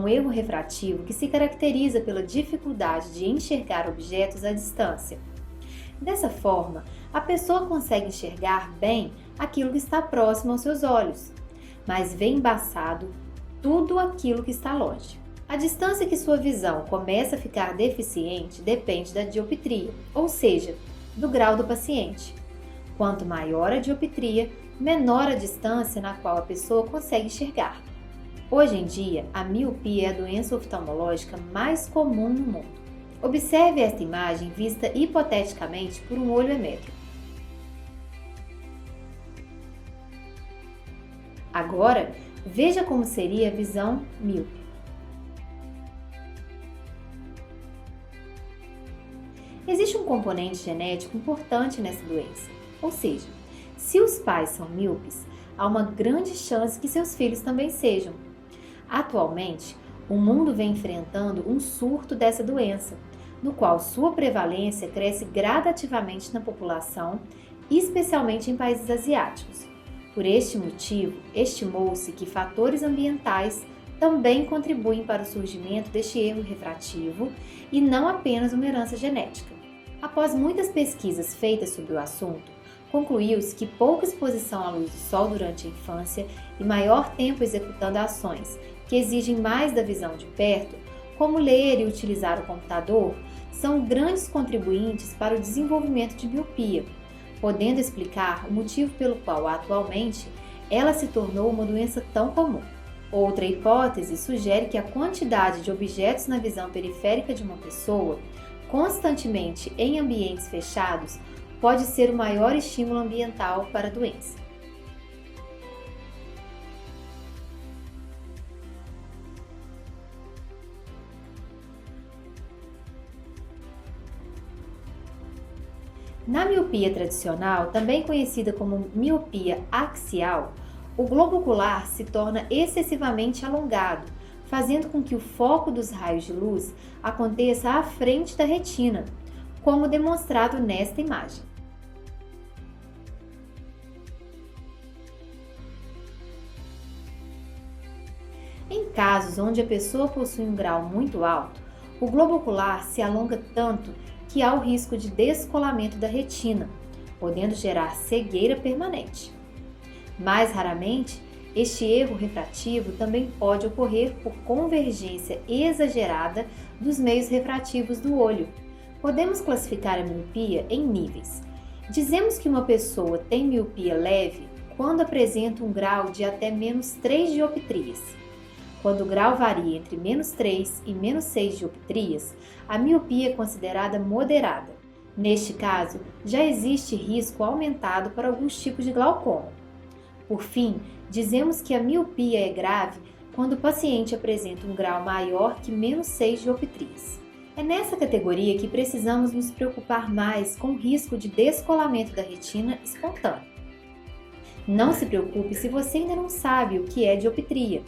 um erro refrativo que se caracteriza pela dificuldade de enxergar objetos à distância. Dessa forma, a pessoa consegue enxergar bem aquilo que está próximo aos seus olhos, mas vê embaçado tudo aquilo que está longe. A distância que sua visão começa a ficar deficiente depende da dioptria, ou seja, do grau do paciente. Quanto maior a dioptria, menor a distância na qual a pessoa consegue enxergar. Hoje em dia, a miopia é a doença oftalmológica mais comum no mundo. Observe esta imagem vista hipoteticamente por um olho emétrico. Agora, veja como seria a visão míope. Existe um componente genético importante nessa doença, ou seja, se os pais são míopes, há uma grande chance que seus filhos também sejam. Atualmente, o mundo vem enfrentando um surto dessa doença, no qual sua prevalência cresce gradativamente na população, especialmente em países asiáticos. Por este motivo, estimou-se que fatores ambientais também contribuem para o surgimento deste erro refrativo e não apenas uma herança genética. Após muitas pesquisas feitas sobre o assunto, concluiu-se que pouca exposição à luz do sol durante a infância e maior tempo executando ações que exigem mais da visão de perto, como ler e utilizar o computador, são grandes contribuintes para o desenvolvimento de miopia, podendo explicar o motivo pelo qual, atualmente, ela se tornou uma doença tão comum. Outra hipótese sugere que a quantidade de objetos na visão periférica de uma pessoa, constantemente em ambientes fechados, pode ser o maior estímulo ambiental para a doença. Na miopia tradicional, também conhecida como miopia axial, o globo ocular se torna excessivamente alongado, fazendo com que o foco dos raios de luz aconteça à frente da retina, como demonstrado nesta imagem. Em casos onde a pessoa possui um grau muito alto, o globo ocular se alonga tanto que há o risco de descolamento da retina, podendo gerar cegueira permanente. Mais raramente, este erro refrativo também pode ocorrer por convergência exagerada dos meios refrativos do olho. Podemos classificar a miopia em níveis. Dizemos que uma pessoa tem miopia leve quando apresenta um grau de até -3 dioptrias. Quando o grau varia entre -3 e -6 dioptrias, a miopia é considerada moderada. Neste caso, já existe risco aumentado para alguns tipos de glaucoma. Por fim, dizemos que a miopia é grave quando o paciente apresenta um grau maior que -6 dioptrias. É nessa categoria que precisamos nos preocupar mais com o risco de descolamento da retina espontâneo. Não se preocupe se você ainda não sabe o que é dioptria.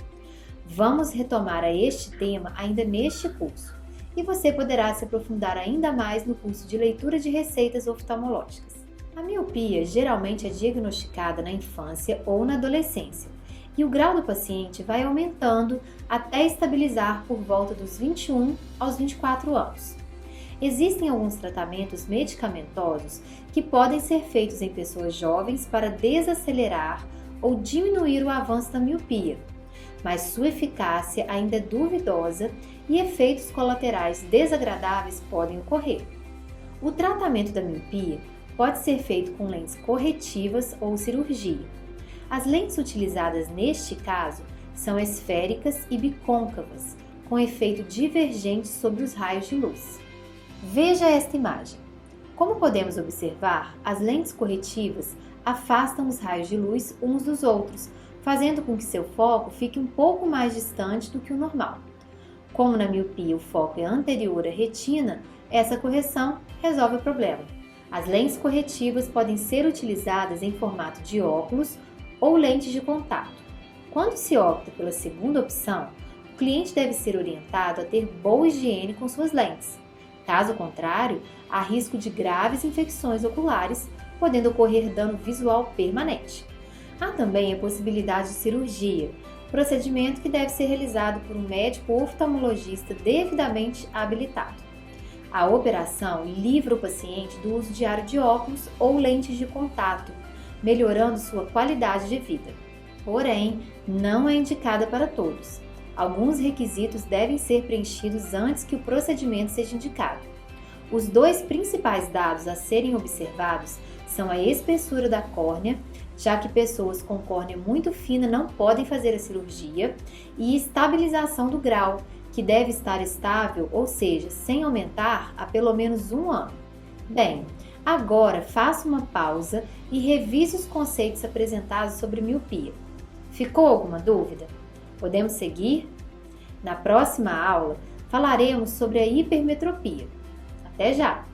Vamos retomar a este tema ainda neste curso, e você poderá se aprofundar ainda mais no curso de leitura de receitas oftalmológicas. A miopia geralmente é diagnosticada na infância ou na adolescência, e o grau do paciente vai aumentando até estabilizar por volta dos 21 aos 24 anos. Existem alguns tratamentos medicamentosos que podem ser feitos em pessoas jovens para desacelerar ou diminuir o avanço da miopia, mas sua eficácia ainda é duvidosa e efeitos colaterais desagradáveis podem ocorrer. O tratamento da miopia pode ser feito com lentes corretivas ou cirurgia. As lentes utilizadas neste caso são esféricas e bicôncavas, com efeito divergente sobre os raios de luz. Veja esta imagem. Como podemos observar, as lentes corretivas afastam os raios de luz uns dos outros, fazendo com que seu foco fique um pouco mais distante do que o normal. Como na miopia o foco é anterior à retina, essa correção resolve o problema. As lentes corretivas podem ser utilizadas em formato de óculos ou lentes de contato. Quando se opta pela segunda opção, o cliente deve ser orientado a ter boa higiene com suas lentes. Caso contrário, há risco de graves infecções oculares, podendo ocorrer dano visual permanente. Há também a possibilidade de cirurgia, procedimento que deve ser realizado por um médico oftalmologista devidamente habilitado. A operação livra o paciente do uso diário de óculos ou lentes de contato, melhorando sua qualidade de vida. Porém, não é indicada para todos. Alguns requisitos devem ser preenchidos antes que o procedimento seja indicado. Os dois principais dados a serem observados são a espessura da córnea, já que pessoas com córnea muito fina não podem fazer a cirurgia, e estabilização do grau, que deve estar estável, ou seja, sem aumentar, há pelo menos 1 ano. Bem, agora faça uma pausa e revise os conceitos apresentados sobre miopia. Ficou alguma dúvida? Podemos seguir? Na próxima aula, falaremos sobre a hipermetropia. Até já!